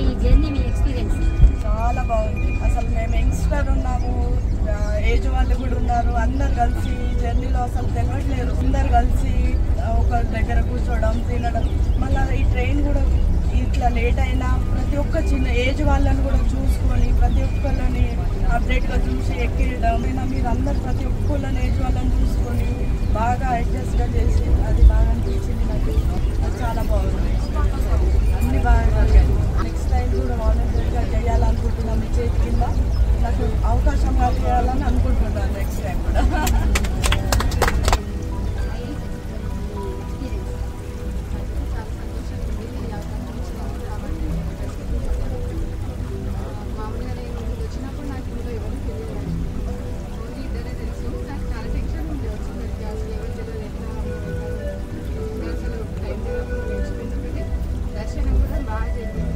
ఈ జర్నీ మీ ఎక్స్పీరియన్స్? చాలా బాగుంది. అసలు మేము యంగ్స్టర్ ఉన్నాము, ఏజ్ వాళ్ళు కూడా ఉన్నారు. అందరు కలిసి జర్నీలో అసలు తెలియట్లేదు. అందరు కలిసి ఒక దగ్గర కూర్చోవడం, తినడం. మళ్ళీ ఈ ట్రైన్ కూడా ఇట్లా లేట్ అయినా ప్రతి ఒక్క చిన్న ఏజ్ వాళ్ళని కూడా చూసుకొని ప్రతి ఒక్కళ్ళని అప్డేట్గా చూసి ఎక్కియడం. మీరు అందరు ప్రతి ఒక్కళ్ళని ఏజ్ వాళ్ళని చూసుకొని బాగా అడ్జస్ట్గా చేసి అది బాగా అనిపించింది నాకు. అది చాలా బాగుంది. అన్ని బాగా జరిగాయి. నెక్స్ట్ టైం కూడా వాలంటీర్గా చేయాలనుకుంటున్నాం. మీ చేతి కింద నాకు అవకాశం చేయాలని అనుకుంటున్నాను నెక్స్ట్ టైం కూడా. దర్శనం కూడా బాగా జరిగింది.